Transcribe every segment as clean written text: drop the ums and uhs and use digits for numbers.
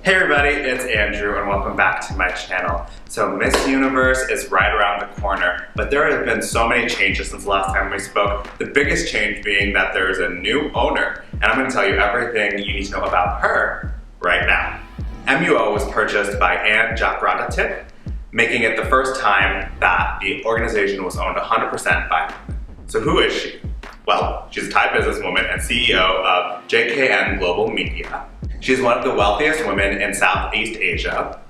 Hey everybody, it's Andrew and welcome back to my channel. So Miss Universe is right around the corner, but there have been so many changes since the last time we spoke. The biggest change being that there is a new owner, and I'm going to tell you everything you need to know about her right now. MUO was purchased by Anne Jacques, making it the first time that the organization was owned 100% by women. So who is she? Well, she's a Thai businesswoman and CEO of JKN Global Media. She's one of the wealthiest women in Southeast Asia.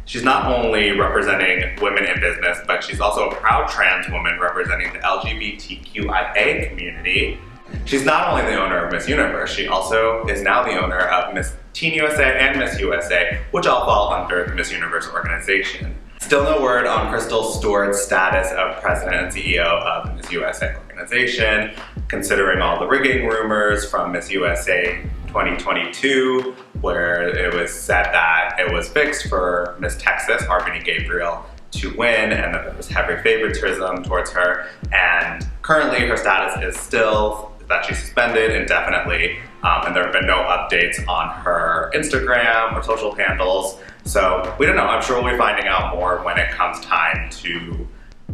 She's not only representing women in business, but she's also a proud trans woman representing the LGBTQIA community. She's not only the owner of Miss Universe, she also is now the owner of Miss Teen USA and Miss USA, which all fall under the Miss Universe organization. Still no word on Crystal Stewart's status of president and CEO of the Miss USA organization, considering all the rigging rumors from Miss USA 2022, where it was said that it was fixed for Miss Texas, Harmony Gabriel, to win, and that there was heavy favoritism towards her. And currently her status is still that she's suspended indefinitely, and there have been no updates on her Instagram or social handles. So we don't know. I'm sure we'll be finding out more when it comes time to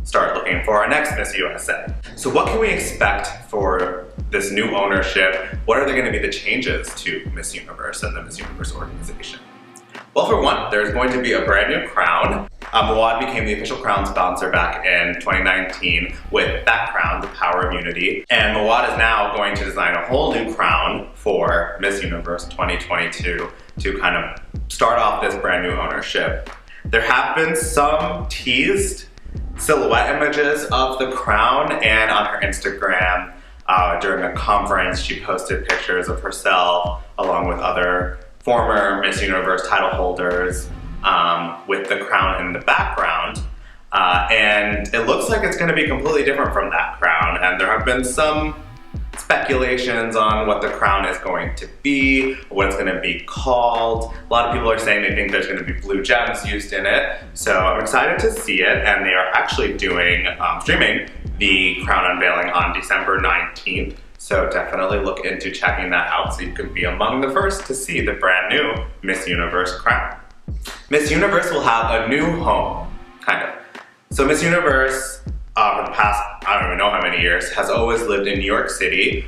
start looking for our next Miss USA. So what can we expect for this new ownership? What are going to be the changes to Miss Universe and the Miss Universe organization? Well, for one, there's going to be a brand new crown. Mawad became the official crown sponsor back in 2019 with that crown, the Power of Unity. And Mawad is now going to design a whole new crown for Miss Universe 2022 to kind of start off this brand new ownership. There have been some teased silhouette images of the crown, and on her Instagram during a conference she posted pictures of herself along with other former Miss Universe title holders with the crown in the background, and it looks like it's going to be completely different from that crown, and there have been some speculations on what the crown is going to be, what it's going to be called. A lot of people are saying they think there's going to be blue gems used in it, so I'm excited to see it. And they are actually doing streaming the crown unveiling on December 19th, so definitely look into checking that out so you can be among the first to see the brand new Miss Universe crown. Miss Universe will have a new home, kind of. So Miss Universe, for the past, I don't even know how many years, has always lived in New York City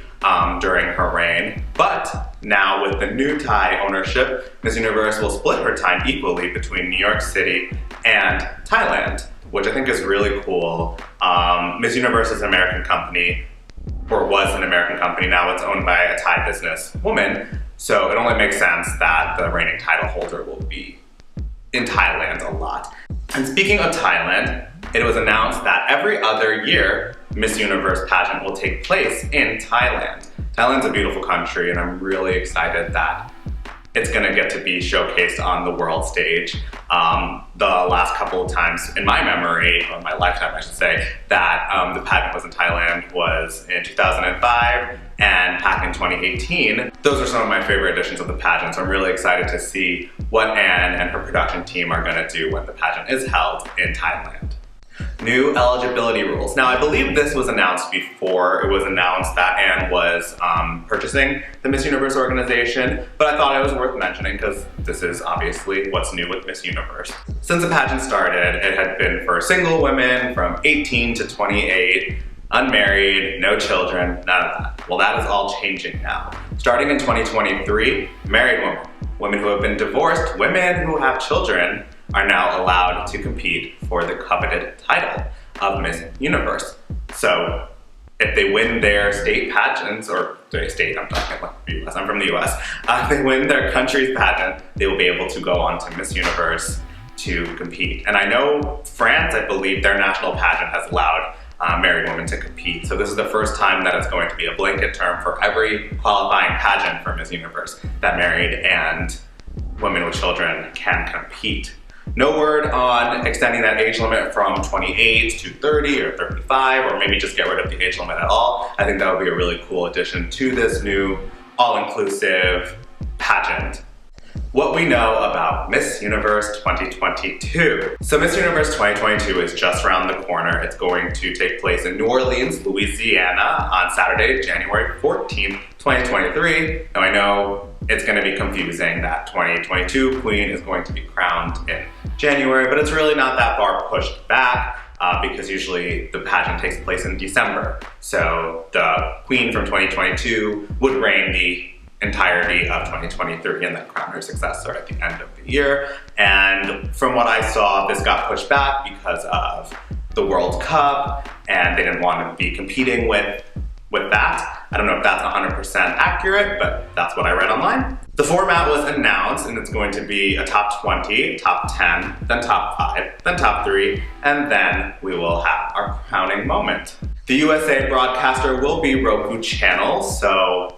during her reign. But now with the new Thai ownership, Miss Universe will split her time equally between New York City and Thailand, which I think is really cool. Miss Universe is an American company, or was an American company. Now it's owned by a Thai business woman. So it only makes sense that the reigning title holder will be in Thailand a lot. And speaking of Thailand, it was announced that every other year, Miss Universe pageant will take place in Thailand. Thailand's a beautiful country, and I'm really excited that it's gonna get to be showcased on the world stage. The last couple of times in my memory, or my lifetime I should say, that the pageant was in Thailand was in 2005 and back in 2018. Those are some of my favorite editions of the pageant, so I'm really excited to see what Anne and her production team are gonna do when the pageant is held in Thailand. New eligibility rules. Now, I believe this was announced before it was announced that Anne was purchasing the Miss Universe organization, but I thought it was worth mentioning because this is obviously what's new with Miss Universe. Since the pageant started, it had been for single women from 18 to 28, unmarried, no children, none of that. Well, that is all changing now. Starting in 2023, married women, women who have been divorced, women who have children, are now allowed to compete for the coveted title of Miss Universe. So if they win their state pageants, or their state, I'm talking about the US, I'm from the US, if they win their country's pageant, they will be able to go on to Miss Universe to compete. And I know France, I believe their national pageant has allowed married women to compete. So this is the first time that it's going to be a blanket term for every qualifying pageant for Miss Universe that married and women with children can compete. No word on extending that age limit from 28 to 30 or 35, or maybe just get rid of the age limit at all. I think that would be a really cool addition to this new all-inclusive pageant. What we know about Miss Universe 2022. So Miss Universe 2022 is just around the corner. It's going to take place in New Orleans, Louisiana on Saturday, January 14th, 2023. Now I know it's going to be confusing that 2022 queen is going to be crowned in January, but it's really not that far pushed back because usually the pageant takes place in December. So the queen from 2022 would reign the entirety of 2023 and then crown her successor at the end of the year. And from what I saw, this got pushed back because of the World Cup, and they didn't want to be competing with that. I don't know if that's 100% accurate, but that's what I read online. The format was announced, and it's going to be a top 20, top 10, then top 5, then top 3, and then we will have our crowning moment. The USA broadcaster will be Roku channel, so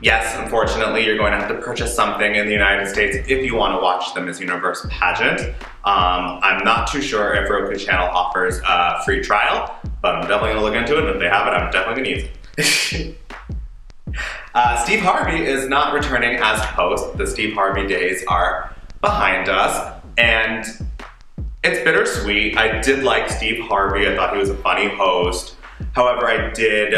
yes, unfortunately, you're going to have to purchase something in the United States if you want to watch the Miss Universe pageant. I'm not too sure if Roku channel offers a free trial, but I'm definitely going to look into it, and if they have it, I'm definitely going to use it. Steve Harvey is not returning as host. The Steve Harvey days are behind us, and it's bittersweet. I did like Steve Harvey. I thought he was a funny host. However, I did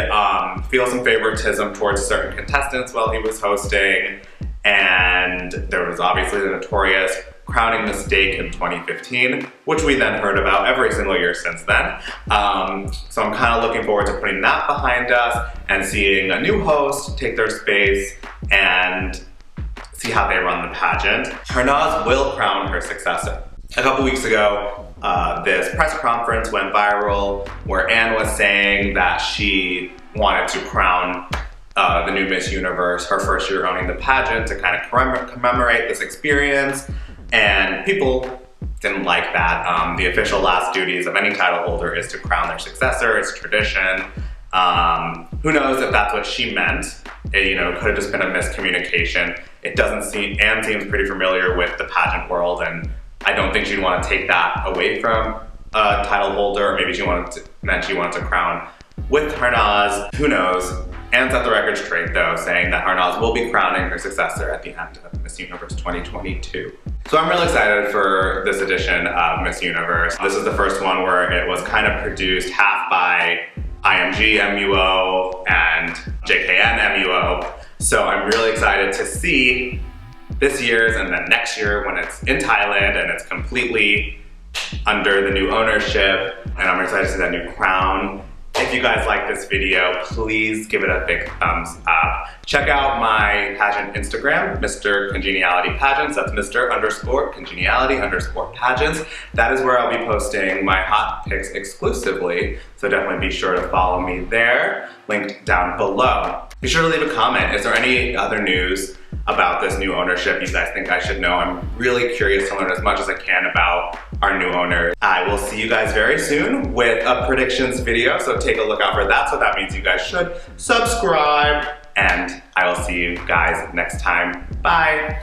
feel some favoritism towards certain contestants while he was hosting, and there was obviously the notorious crowning mistake in 2015, which we then heard about every single year since then. So I'm kind of looking forward to putting that behind us and seeing a new host take their space and see how they run the pageant. Hernaz will crown her successor. A couple weeks ago, this press conference went viral where Anne was saying that she wanted to crown the new Miss Universe her first year owning the pageant to kind of commemorate this experience, and people didn't like that. The official last duties of any title holder is to crown their successor. It's tradition. Who knows if that's what she meant? It, could have just been a miscommunication. It doesn't seem, Anne seems pretty familiar with the pageant world, and I don't think she'd want to take that away from a title holder, or maybe she wanted to crown with Hernaz. Who knows? Anne set the record straight though, saying that Hernaz will be crowning her successor at the end of Miss Universe 2022. So I'm really excited for this edition of Miss Universe. This is the first one where it was kind of produced half by IMG MUO and JKN MUO. So I'm really excited to see this year's and then next year when it's in Thailand and it's completely under the new ownership. And I'm excited to see that new crown. If you guys like this video, please give it a big thumbs up. Check out my pageant Instagram, Mr. Congeniality Pageants. That's Mr._Congeniality_Pageants. That is where I'll be posting my hot picks exclusively. So definitely be sure to follow me there, linked down below. Be sure to leave a comment. Is there any other news about this new ownership you guys think I should know? I'm really curious to learn as much as I can about our new owner. I will see you guys very soon with a predictions video, so take a look out for that. So that means you guys should subscribe, and I will see you guys next time. Bye.